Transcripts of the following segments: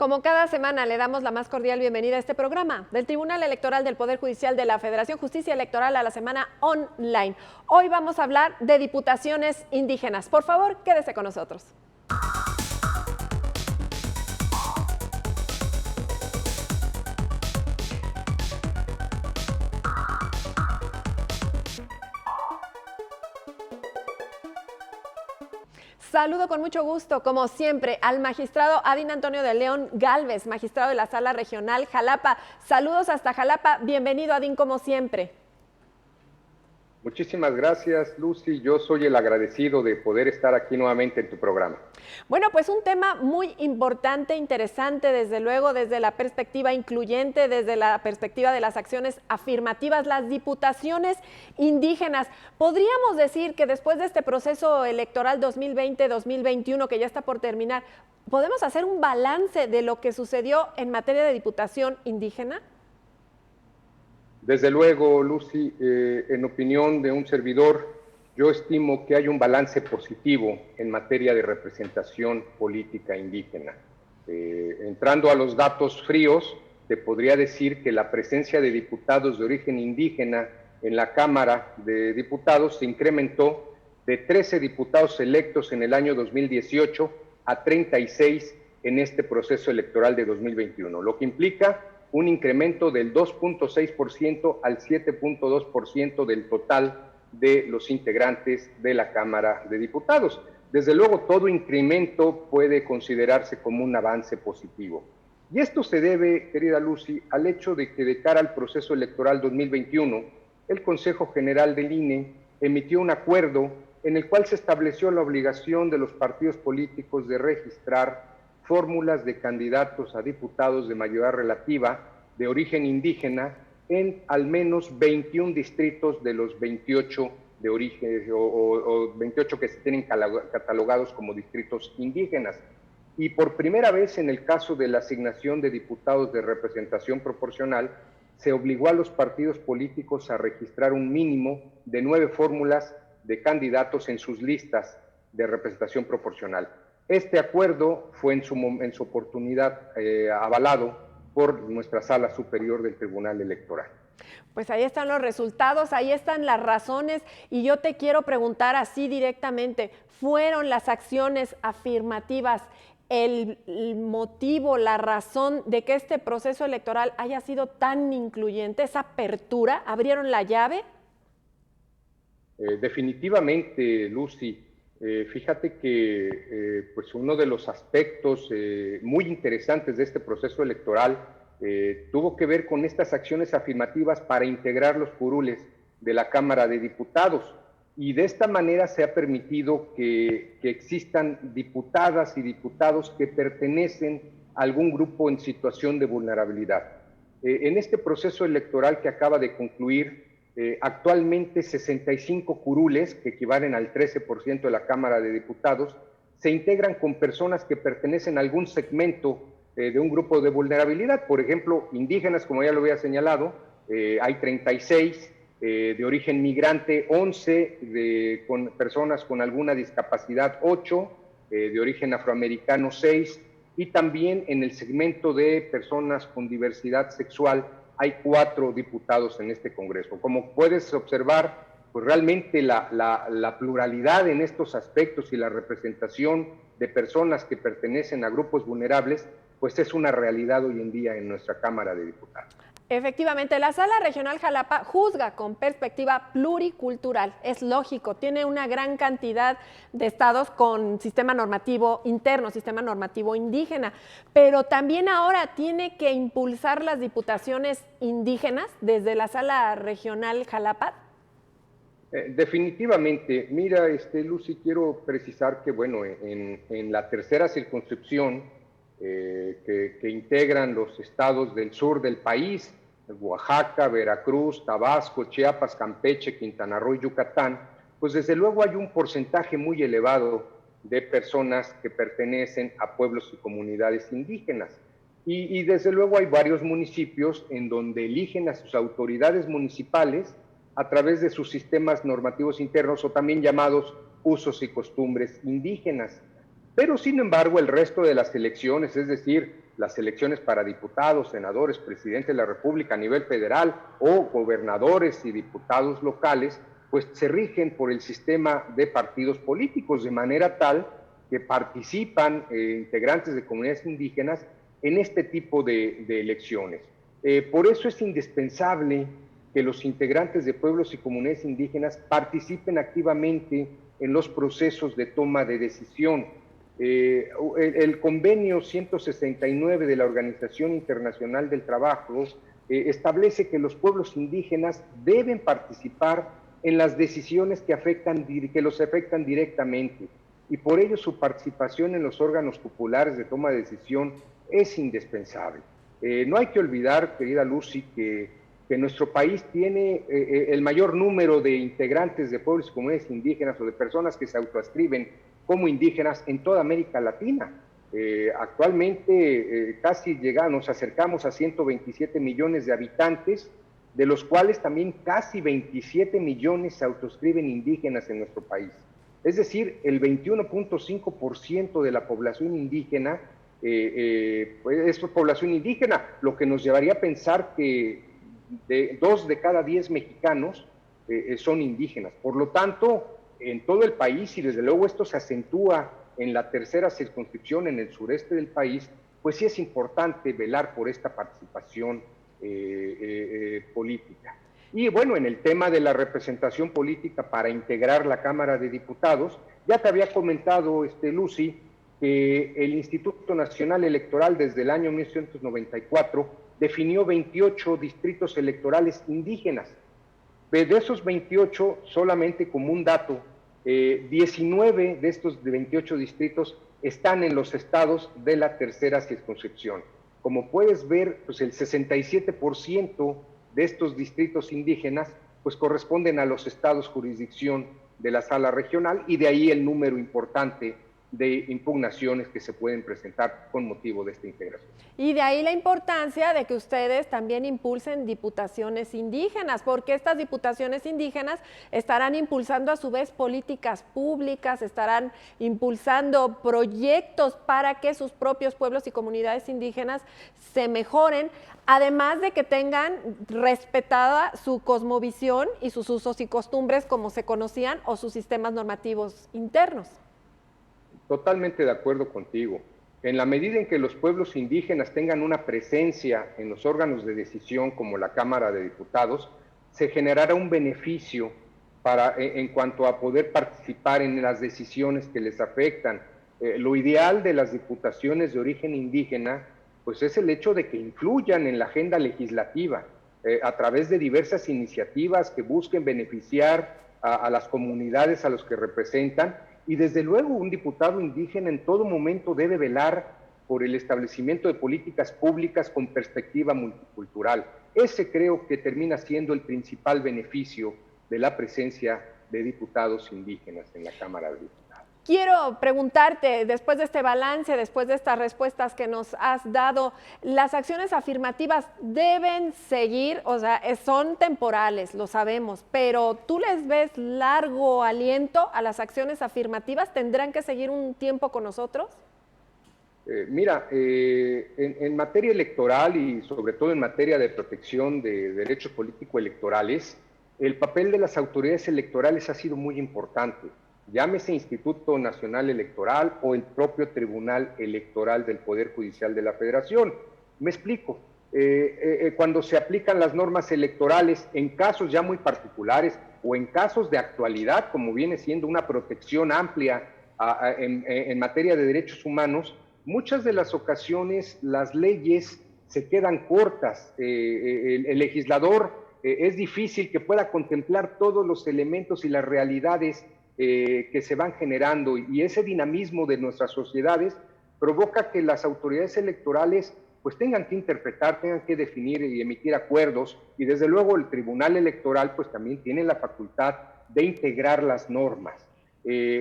Como cada semana le damos la más cordial bienvenida a este programa del Tribunal Electoral del Poder Judicial de la Federación Justicia Electoral a la semana online. Hoy vamos a hablar de diputaciones indígenas. Por favor, quédese con nosotros. Saludo con mucho gusto, como siempre, al magistrado Adín Antonio de León Gálvez, magistrado de la Sala Regional Jalapa. Saludos hasta Jalapa. Bienvenido, Adín, como siempre. Muchísimas gracias, Lucy. Yo soy el agradecido de poder estar aquí nuevamente en tu programa. Bueno, pues un tema muy importante, interesante, desde luego, desde la perspectiva incluyente, desde la perspectiva de las acciones afirmativas, las diputaciones indígenas. ¿Podríamos decir que después de este proceso electoral 2020-2021, que ya está por terminar, podemos hacer un balance de lo que sucedió en materia de diputación indígena? Desde luego, Lucy, en opinión de un servidor, yo estimo que hay un balance positivo en materia de representación política indígena. Entrando a los datos fríos, te podría decir que la presencia de diputados de origen indígena en la Cámara de Diputados se incrementó de 13 diputados electos en el año 2018 a 36 en este proceso electoral de 2021, lo que implica un incremento del 2.6% al 7.2% del total de los integrantes de la Cámara de Diputados. Desde luego, todo incremento puede considerarse como un avance positivo. Y esto se debe, querida Lucy, al hecho de que de cara al proceso electoral 2021, el Consejo General del INE emitió un acuerdo en el cual se estableció la obligación de los partidos políticos de registrar fórmulas de candidatos a diputados de mayoría relativa de origen indígena en al menos 21 distritos de los 28 de origen o 28 que se tienen catalogados como distritos indígenas. Y por primera vez en el caso de la asignación de diputados de representación proporcional, se obligó a los partidos políticos a registrar un mínimo de 9 fórmulas de candidatos en sus listas de representación proporcional. Este acuerdo fue en su oportunidad avalado por nuestra Sala Superior del Tribunal Electoral. Pues ahí están los resultados, ahí están las razones, y yo te quiero preguntar así directamente, ¿fueron las acciones afirmativas el motivo, la razón de que este proceso electoral haya sido tan incluyente, esa apertura? ¿Abrieron la llave? Definitivamente, Lucy. Fíjate que pues uno de los aspectos muy interesantes de este proceso electoral tuvo que ver con estas acciones afirmativas para integrar los curules de la Cámara de Diputados, y de esta manera se ha permitido que existan diputadas y diputados que pertenecen a algún grupo en situación de vulnerabilidad. En este proceso electoral que acaba de concluir, actualmente 65 curules, que equivalen al 13% de la Cámara de Diputados, se integran con personas que pertenecen a algún segmento de un grupo de vulnerabilidad. Por ejemplo, indígenas, como ya lo había señalado, hay 36, de origen migrante 11, con personas con alguna discapacidad 8, de origen afroamericano 6, y también en el segmento de personas con diversidad sexual hay 4 diputados en este Congreso. Como puedes observar, pues realmente la pluralidad en estos aspectos y la representación de personas que pertenecen a grupos vulnerables, pues es una realidad hoy en día en nuestra Cámara de Diputados. Efectivamente, la Sala Regional Jalapa juzga con perspectiva pluricultural. Es lógico, tiene una gran cantidad de estados con sistema normativo interno, sistema normativo indígena, pero también ahora tiene que impulsar las diputaciones indígenas desde la Sala Regional Jalapa. Definitivamente. Mira, Lucy, quiero precisar que, bueno, en la tercera circunscripción que integran los estados del sur del país, Oaxaca, Veracruz, Tabasco, Chiapas, Campeche, Quintana Roo y Yucatán, pues desde luego hay un porcentaje muy elevado de personas que pertenecen a pueblos y comunidades indígenas. Y desde luego hay varios municipios en donde eligen a sus autoridades municipales a través de sus sistemas normativos internos, o también llamados usos y costumbres indígenas. Pero sin embargo el resto de las elecciones, es decir, las elecciones para diputados, senadores, presidente de la República a nivel federal o gobernadores y diputados locales, pues se rigen por el sistema de partidos políticos, de manera tal que participan integrantes de comunidades indígenas en este tipo de elecciones. Por eso es indispensable que los integrantes de pueblos y comunidades indígenas participen activamente en los procesos de toma de decisión. El convenio 169 de la Organización Internacional del Trabajo establece que los pueblos indígenas deben participar en las decisiones que los afectan directamente, y por ello su participación en los órganos populares de toma de decisión es indispensable. No hay que olvidar, querida Lucy, que nuestro país tiene el mayor número de integrantes de pueblos y comunidades indígenas o de personas que se autoascriben como indígenas en toda América Latina. Actualmente casi nos acercamos a 127 millones de habitantes, de los cuales también casi 27 millones se autoascriben indígenas en nuestro país. Es decir, el 21.5% de la población indígena es población indígena, lo que nos llevaría a pensar que 2 de cada 10 mexicanos son indígenas. Por lo tanto, en todo el país, y desde luego esto se acentúa en la tercera circunscripción en el sureste del país, pues sí es importante velar por esta participación política. Y bueno, en el tema de la representación política para integrar la Cámara de Diputados, ya te había comentado, Lucy, que el Instituto Nacional Electoral desde el año 1994 definió 28 distritos electorales indígenas. De esos 28, solamente como un dato, 19 de estos 28 distritos están en los estados de la tercera circunscripción. Como puedes ver, pues el 67% de estos distritos indígenas pues corresponden a los estados jurisdicción de la sala regional, y de ahí el número importante de impugnaciones que se pueden presentar con motivo de esta integración. Y de ahí la importancia de que ustedes también impulsen diputaciones indígenas, porque estas diputaciones indígenas estarán impulsando a su vez políticas públicas, estarán impulsando proyectos para que sus propios pueblos y comunidades indígenas se mejoren, además de que tengan respetada su cosmovisión y sus usos y costumbres como se conocían, o sus sistemas normativos internos. Totalmente de acuerdo contigo. En la medida en que los pueblos indígenas tengan una presencia en los órganos de decisión como la Cámara de Diputados, se generará un beneficio en cuanto a poder participar en las decisiones que les afectan. Lo ideal de las diputaciones de origen indígena pues es el hecho de que influyan en la agenda legislativa a través de diversas iniciativas que busquen beneficiar a las comunidades a los que representan. Y desde luego un diputado indígena en todo momento debe velar por el establecimiento de políticas públicas con perspectiva multicultural. Ese creo que termina siendo el principal beneficio de la presencia de diputados indígenas en la Cámara de Diputados. Quiero preguntarte, después de este balance, después de estas respuestas que nos has dado, ¿las acciones afirmativas deben seguir? O sea, son temporales, lo sabemos, pero ¿tú les ves largo aliento a las acciones afirmativas? ¿Tendrán que seguir un tiempo con nosotros? Mira, en materia electoral y sobre todo en materia de protección de derechos político-electorales, el papel de las autoridades electorales ha sido muy importante. Llámese Instituto Nacional Electoral o el propio Tribunal Electoral del Poder Judicial de la Federación. Me explico. Cuando se aplican las normas electorales en casos ya muy particulares o en casos de actualidad, como viene siendo una protección amplia en materia de derechos humanos, muchas de las ocasiones las leyes se quedan cortas. El legislador es difícil que pueda contemplar todos los elementos y las realidades que se van generando, y ese dinamismo de nuestras sociedades provoca que las autoridades electorales pues tengan que interpretar, tengan que definir y emitir acuerdos, y desde luego el Tribunal Electoral pues también tiene la facultad de integrar las normas.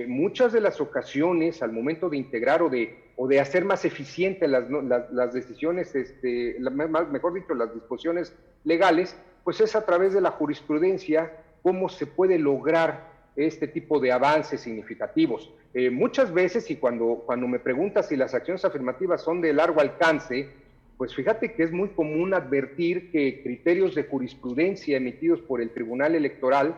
Muchas de las ocasiones al momento de integrar o de hacer más eficientes las decisiones, mejor dicho, las disposiciones legales, pues es a través de la jurisprudencia cómo se puede lograr este tipo de avances significativos. Muchas veces, y cuando me preguntas si las acciones afirmativas son de largo alcance, pues fíjate que es muy común advertir que criterios de jurisprudencia emitidos por el Tribunal Electoral,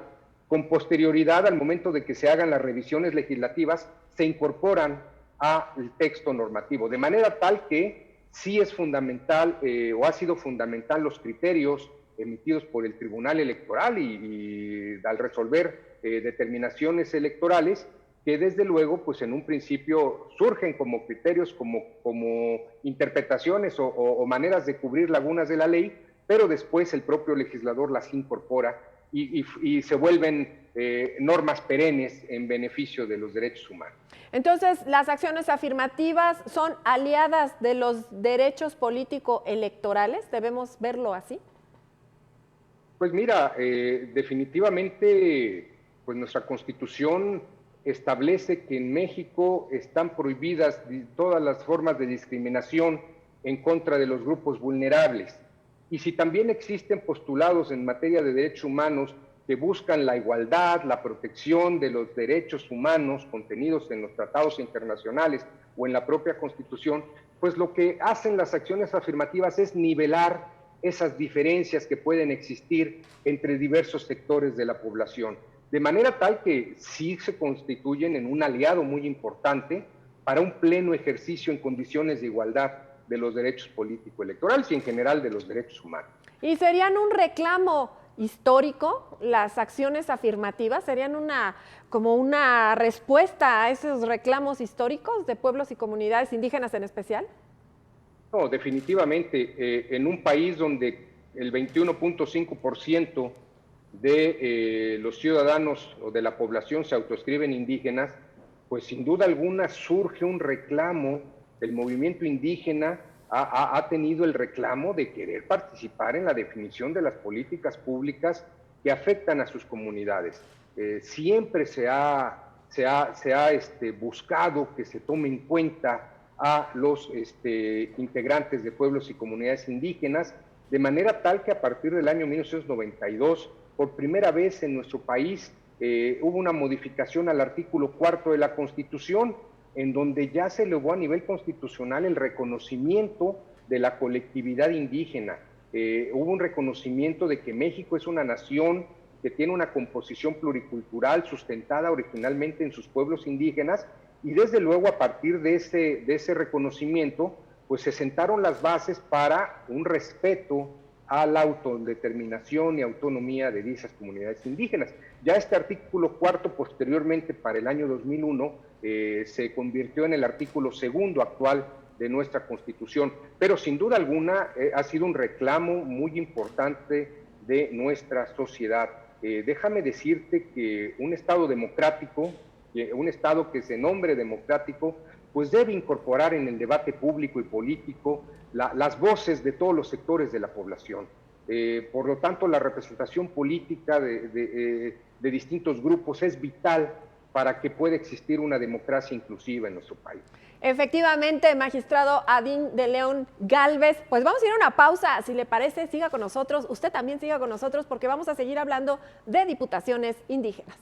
con posterioridad al momento de que se hagan las revisiones legislativas, se incorporan al texto normativo, de manera tal que sí es fundamental o ha sido fundamental los criterios emitidos por el Tribunal Electoral y al resolver determinaciones electorales, que desde luego, pues en un principio surgen como criterios, como interpretaciones o maneras de cubrir lagunas de la ley, pero después el propio legislador las incorpora y se vuelven normas perennes en beneficio de los derechos humanos. Entonces, ¿las acciones afirmativas son aliadas de los derechos político-electorales? ¿Debemos verlo así? Pues mira, definitivamente, pues nuestra Constitución establece que en México están prohibidas todas las formas de discriminación en contra de los grupos vulnerables. Y si también existen postulados en materia de derechos humanos que buscan la igualdad, la protección de los derechos humanos contenidos en los tratados internacionales o en la propia Constitución, pues lo que hacen las acciones afirmativas es nivelar esas diferencias que pueden existir entre diversos sectores de la población, de manera tal que sí se constituyen en un aliado muy importante para un pleno ejercicio en condiciones de igualdad de los derechos político-electorales y en general de los derechos humanos. ¿Y serían un reclamo histórico las acciones afirmativas? ¿Serían como una respuesta a esos reclamos históricos de pueblos y comunidades indígenas en especial? No, definitivamente, en un país donde el 21.5% de los ciudadanos o de la población se autoescriben indígenas, pues sin duda alguna surge un reclamo. El movimiento indígena ha tenido el reclamo de querer participar en la definición de las políticas públicas que afectan a sus comunidades. Siempre se ha buscado que se tome en cuenta a los integrantes de pueblos y comunidades indígenas, de manera tal que a partir del año 1992, por primera vez en nuestro país, hubo una modificación al artículo 4 de la Constitución, en donde ya se elevó a nivel constitucional el reconocimiento de la colectividad indígena. Hubo un reconocimiento de que México es una nación que tiene una composición pluricultural sustentada originalmente en sus pueblos indígenas, y desde luego a partir de ese reconocimiento, pues se sentaron las bases para un respeto a la autodeterminación y autonomía de esas comunidades indígenas. Ya este artículo 4, posteriormente para el año 2001, se convirtió en el artículo 2 actual de nuestra Constitución, pero sin duda alguna ha sido un reclamo muy importante de nuestra sociedad. Déjame decirte que un Estado democrático, un Estado que se nombre democrático, pues debe incorporar en el debate público y político las voces de todos los sectores de la población. Por lo tanto, la representación política de distintos grupos es vital para que pueda existir una democracia inclusiva en nuestro país. Efectivamente, magistrado Adín de León Gálvez, pues vamos a ir a una pausa, si le parece, siga con nosotros, usted también siga con nosotros porque vamos a seguir hablando de diputaciones indígenas.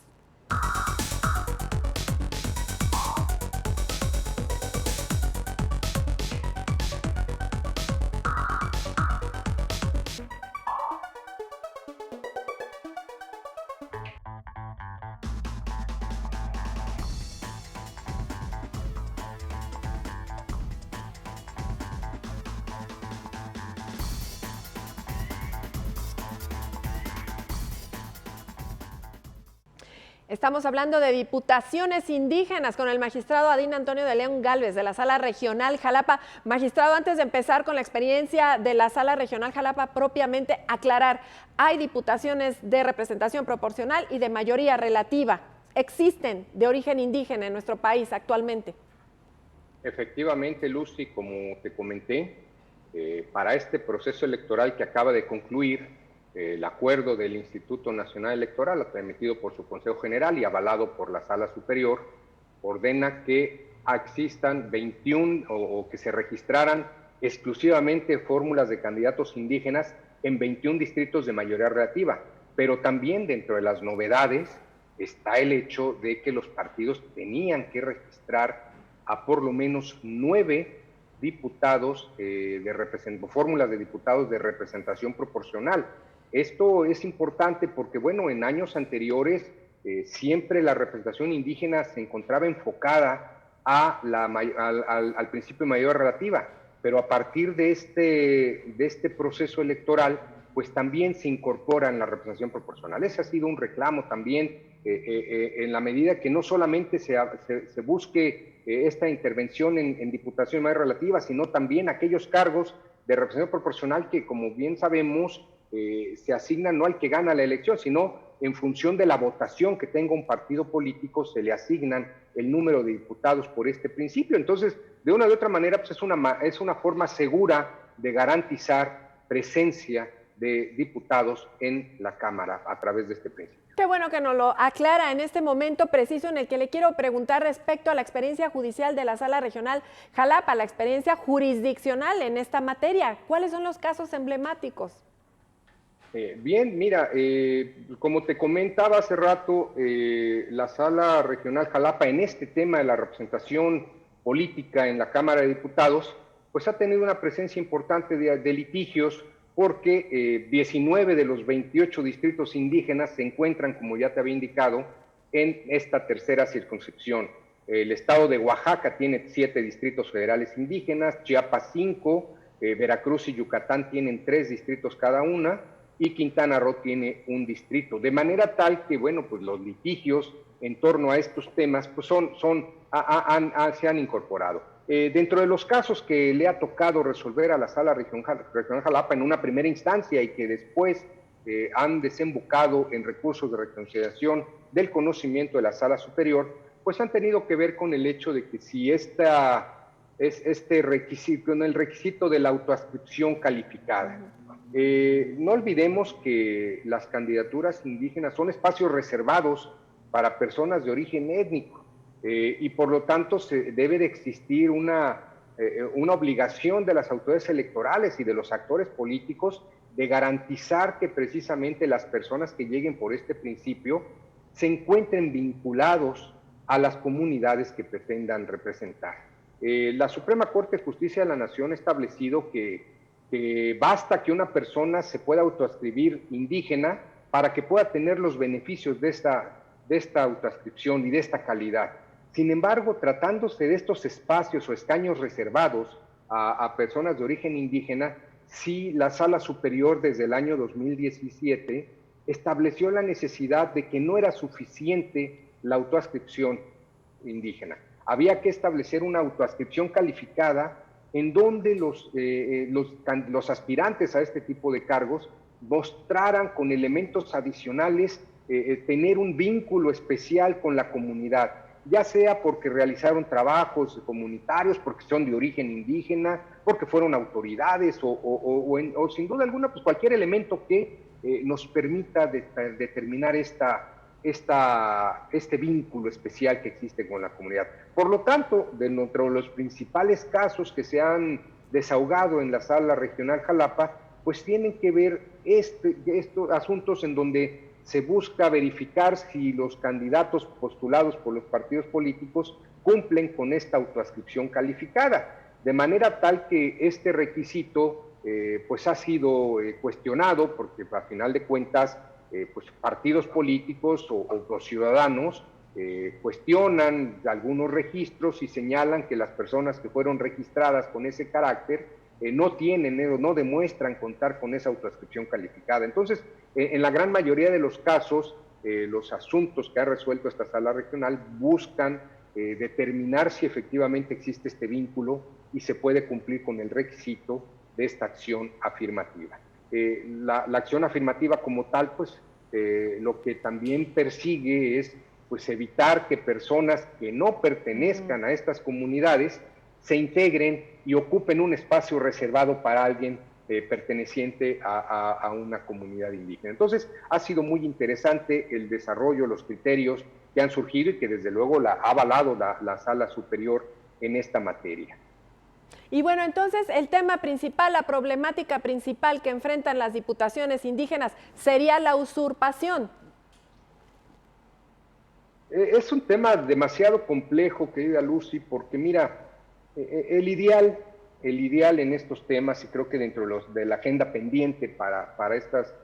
Estamos hablando de diputaciones indígenas con el magistrado Adín Antonio de León Gálvez de la Sala Regional Jalapa. Magistrado, antes de empezar con la experiencia de la Sala Regional Jalapa propiamente, aclarar, hay diputaciones de representación proporcional y de mayoría relativa. ¿Existen de origen indígena en nuestro país actualmente? Efectivamente, Lucy, como te comenté, para este proceso electoral que acaba de concluir, el acuerdo del Instituto Nacional Electoral, emitido por su Consejo General y avalado por la Sala Superior, ordena que existan 21 o que se registraran exclusivamente fórmulas de candidatos indígenas en 21 distritos de mayoría relativa, pero también dentro de las novedades está el hecho de que los partidos tenían que registrar a por lo menos 9 diputados fórmulas de diputados de representación proporcional. Esto es importante porque, bueno, en años anteriores siempre la representación indígena se encontraba enfocada al principio de mayoría relativa, pero a partir de este proceso electoral, pues también se incorpora en la representación proporcional. Ese ha sido un reclamo también, en la medida que no solamente se busque esta intervención en diputación de mayoría relativa, sino también aquellos cargos de representación proporcional que, como bien sabemos, se asignan no al que gana la elección, sino en función de la votación que tenga un partido político, se le asignan el número de diputados por este principio. Entonces, de una u otra manera, pues es una forma segura de garantizar presencia de diputados en la Cámara a través de este principio. Qué bueno que nos lo aclara en este momento preciso en el que le quiero preguntar respecto a la experiencia judicial de la Sala Regional Jalapa, la experiencia jurisdiccional en esta materia. ¿Cuáles son los casos emblemáticos? Bien, mira, como te comentaba hace rato, la Sala Regional Jalapa en este tema de la representación política en la Cámara de Diputados, pues ha tenido una presencia importante de litigios porque 19 de los 28 distritos indígenas se encuentran, como ya te había indicado, en esta tercera circunscripción. El estado de Oaxaca tiene 7 distritos federales indígenas, Chiapas 5, Veracruz y Yucatán tienen 3 distritos cada una, y Quintana Roo tiene un distrito, de manera tal que, bueno, pues los litigios en torno a estos temas pues se han incorporado. Dentro de los casos que le ha tocado resolver a la Sala Regional Jalapa en una primera instancia y que después han desembocado en recursos de reconciliación del conocimiento de la Sala Superior, pues han tenido que ver con el hecho de que si con el requisito de la autoadscripción calificada. No olvidemos que las candidaturas indígenas son espacios reservados para personas de origen étnico y por lo tanto debe de existir una obligación de las autoridades electorales y de los actores políticos de garantizar que precisamente las personas que lleguen por este principio se encuentren vinculados a las comunidades que pretendan representar. La Suprema Corte de Justicia de la Nación ha establecido que basta que una persona se pueda autoadscribir indígena para que pueda tener los beneficios de esta autoadscripción y de esta calidad. Sin embargo, tratándose de estos espacios o escaños reservados a personas de origen indígena, sí la Sala Superior desde el año 2017 estableció la necesidad de que no era suficiente la autoadscripción indígena. Había que establecer una autoadscripción calificada en donde los aspirantes a este tipo de cargos mostraran con elementos adicionales tener un vínculo especial con la comunidad, ya sea porque realizaron trabajos comunitarios, porque son de origen indígena, porque fueron autoridades o sin duda alguna, pues cualquier elemento que nos permita determinar este vínculo especial que existe con la comunidad. Por lo tanto, dentro de los principales casos que se han desahogado en la Sala Regional Jalapa, pues tienen que ver estos asuntos en donde se busca verificar si los candidatos postulados por los partidos políticos cumplen con esta autoadscripción calificada, de manera tal que este requisito pues ha sido cuestionado porque a final de cuentas pues partidos políticos o ciudadanos cuestionan algunos registros y señalan que las personas que fueron registradas con ese carácter no demuestran contar con esa autoadscripción calificada. Entonces, en la gran mayoría de los casos, los asuntos que ha resuelto esta Sala Regional buscan determinar si efectivamente existe este vínculo y se puede cumplir con el requisito de esta acción afirmativa. La acción afirmativa como tal, pues lo que también persigue es pues evitar que personas que no pertenezcan a estas comunidades se integren y ocupen un espacio reservado para alguien perteneciente a una comunidad indígena. Entonces, ha sido muy interesante el desarrollo, los criterios que han surgido y que desde luego ha avalado la Sala Superior en esta materia. Y bueno, entonces el tema principal, la problemática principal que enfrentan las diputaciones indígenas sería la usurpación. Es un tema demasiado complejo, querida Lucy, porque mira, el ideal en estos temas, y creo que dentro de la agenda pendiente para estas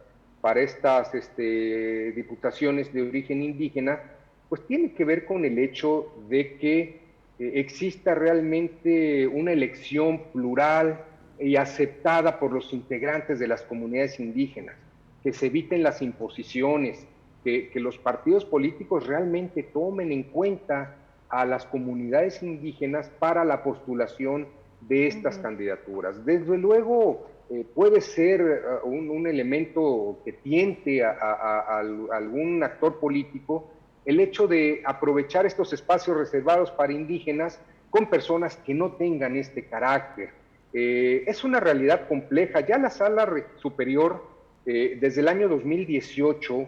diputaciones de origen indígena, pues tiene que ver con el hecho de que exista realmente una elección plural y aceptada por los integrantes de las comunidades indígenas, que se eviten las imposiciones, que los partidos políticos realmente tomen en cuenta a las comunidades indígenas para la postulación de estas candidaturas. Desde luego, puede ser un elemento que tiente a algún actor político el hecho de aprovechar estos espacios reservados para indígenas con personas que no tengan este carácter. Es una realidad compleja. Ya la Sala Superior, desde el año 2018,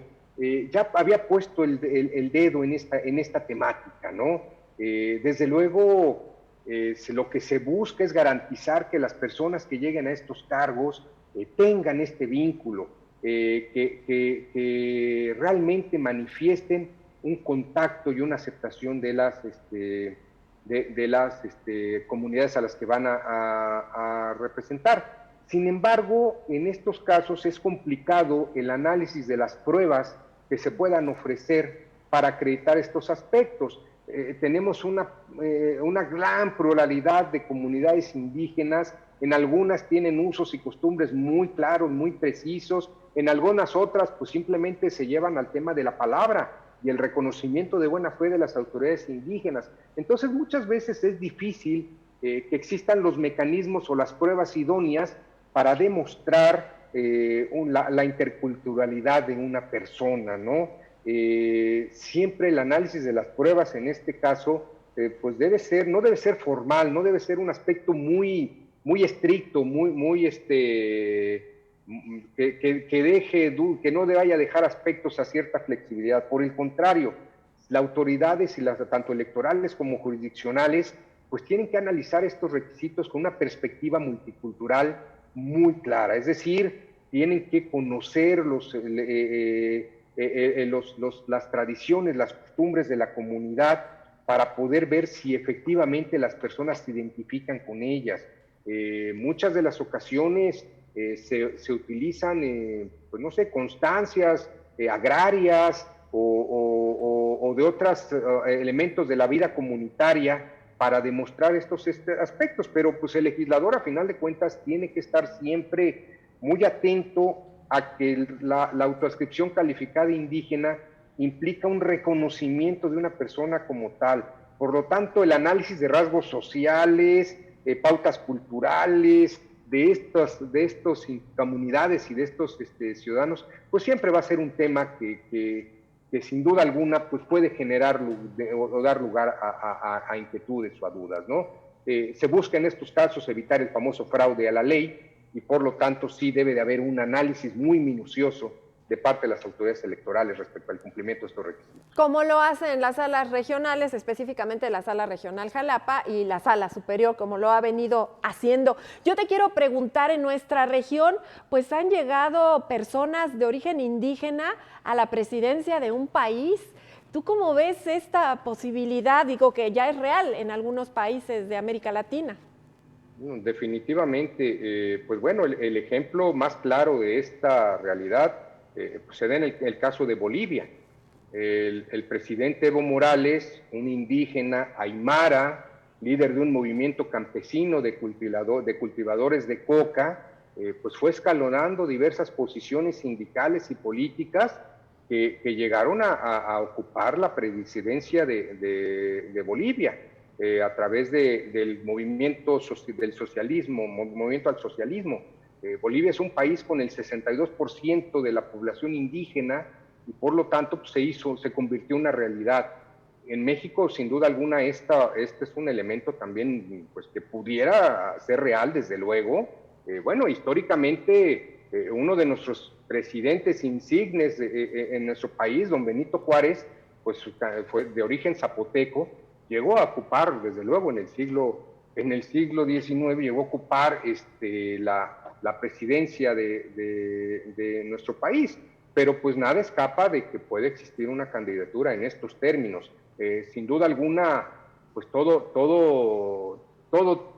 ya había puesto el dedo en esta temática, ¿no? Desde luego, lo que se busca es garantizar que las personas que lleguen a estos cargos tengan este vínculo, que realmente manifiesten un contacto y una aceptación de las comunidades a las que van a representar. Sin embargo, en estos casos es complicado el análisis de las pruebas que se puedan ofrecer para acreditar estos aspectos. Tenemos una gran pluralidad de comunidades indígenas, en algunas tienen usos y costumbres muy claros, muy precisos, en algunas otras pues simplemente se llevan al tema de la palabra y el reconocimiento de buena fe de las autoridades indígenas. Entonces muchas veces es difícil que existan los mecanismos o las pruebas idóneas para demostrar la interculturalidad de una persona, ¿no? Siempre el análisis de las pruebas en este caso, pues no debe ser formal, no debe ser un aspecto muy estricto, que no vaya a dejar aspectos a cierta flexibilidad. Por el contrario, las autoridades, tanto electorales como jurisdiccionales, pues tienen que analizar estos requisitos con una perspectiva multicultural muy clara, es decir, tienen que conocer las tradiciones, las costumbres de la comunidad para poder ver si efectivamente las personas se identifican con ellas. Muchas de las ocasiones se utilizan, pues no sé, constancias agrarias o de otros elementos de la vida comunitaria para demostrar estos aspectos, pero pues el legislador a final de cuentas tiene que estar siempre muy atento a que la autoascripción calificada indígena implica un reconocimiento de una persona como tal. Por lo tanto, el análisis de rasgos sociales, pautas culturales, de estas comunidades y de estos ciudadanos, pues siempre va a ser un tema que sin duda alguna pues puede generar o dar lugar a inquietudes o a dudas, ¿no? Se busca en estos casos evitar el famoso fraude a la ley y por lo tanto sí debe de haber un análisis muy minucioso de parte de las autoridades electorales respecto al cumplimiento de estos requisitos. Como lo hacen las salas regionales, específicamente la Sala Regional Jalapa y la Sala Superior, como lo ha venido haciendo. Yo te quiero preguntar, en nuestra región, pues han llegado personas de origen indígena a la presidencia de un país. ¿Tú cómo ves esta posibilidad? Digo que ya es real en algunos países de América Latina. Definitivamente, pues bueno, el ejemplo más claro de esta realidad pues se da en el caso de Bolivia. El presidente Evo Morales, un indígena aymara, líder de un movimiento campesino de cultivadores de coca, pues fue escalonando diversas posiciones sindicales y políticas que llegaron a ocupar la presidencia de Bolivia a través del movimiento del socialismo, movimiento al socialismo. Bolivia es un país con el 62% de la población indígena y por lo tanto pues, se convirtió en una realidad. En México, sin duda alguna, este es un elemento también pues, que pudiera ser real, desde luego. Bueno, históricamente, uno de nuestros presidentes insignes en nuestro país, don Benito Juárez, pues fue de origen zapoteco, llegó a ocupar, desde luego, en el siglo XIX, llegó a ocupar la presidencia de nuestro país. pero pues nada escapa de que puede existir una candidatura en estos términos. Sin duda alguna, pues todo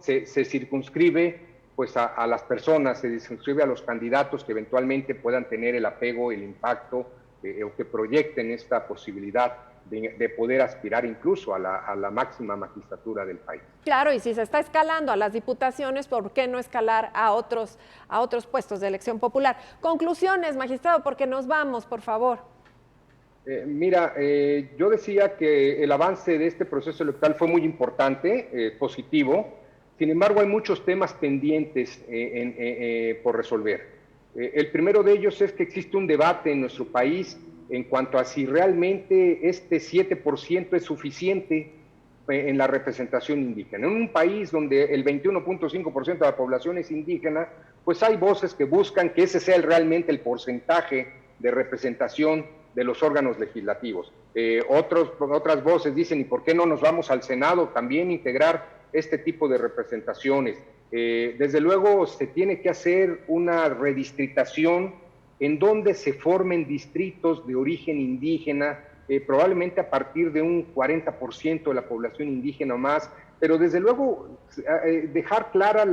se circunscribe pues a las personas, se circunscribe a los candidatos que eventualmente puedan tener el apego, el impacto o que proyecten esta posibilidad de poder aspirar incluso a la máxima magistratura del país. Claro, y si se está escalando a las diputaciones, ¿por qué no escalar a otros puestos de elección popular? Conclusiones, magistrado, porque nos vamos, por favor. Mira, yo decía que el avance de este proceso electoral fue muy importante, positivo. Sin embargo, hay muchos temas pendientes por resolver. El primero de ellos es que existe un debate en nuestro país en cuanto a si realmente este 7% es suficiente en la representación indígena. En un país donde el 21.5% de la población es indígena, pues hay voces que buscan que ese sea realmente el porcentaje de representación de los órganos legislativos. Otras voces dicen, ¿y por qué no nos vamos al Senado también integrar este tipo de representaciones? Desde luego se tiene que hacer una redistritación en donde se formen distritos de origen indígena, probablemente a partir de un 40% de la población indígena o más, pero desde luego dejar clara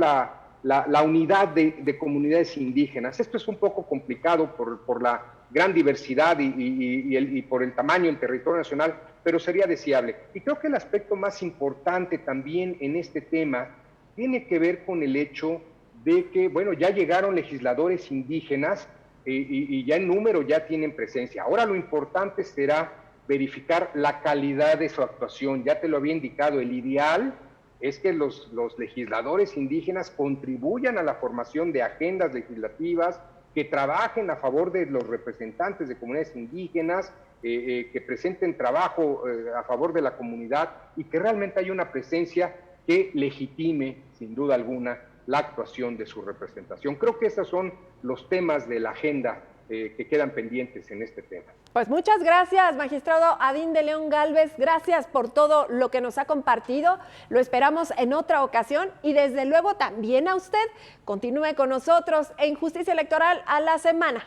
la unidad de comunidades indígenas. Esto es un poco complicado por la gran diversidad y por el tamaño del territorio nacional, pero sería deseable. Y creo que el aspecto más importante también en este tema tiene que ver con el hecho de que, bueno, ya llegaron legisladores indígenas y ya en número ya tienen presencia. Ahora lo importante será verificar la calidad de su actuación. Ya te lo había indicado, el ideal es que los legisladores indígenas contribuyan a la formación de agendas legislativas, que trabajen a favor de los representantes de comunidades indígenas, que presenten trabajo a favor de la comunidad y que realmente haya una presencia que legitime, sin duda alguna, la actuación de su representación. Creo que esos son los temas de la agenda que quedan pendientes en este tema. Pues muchas gracias, magistrado Adín de León Gálvez. Gracias por todo lo que nos ha compartido. Lo esperamos en otra ocasión y desde luego también a usted. Continúe con nosotros en Justicia Electoral a la Semana.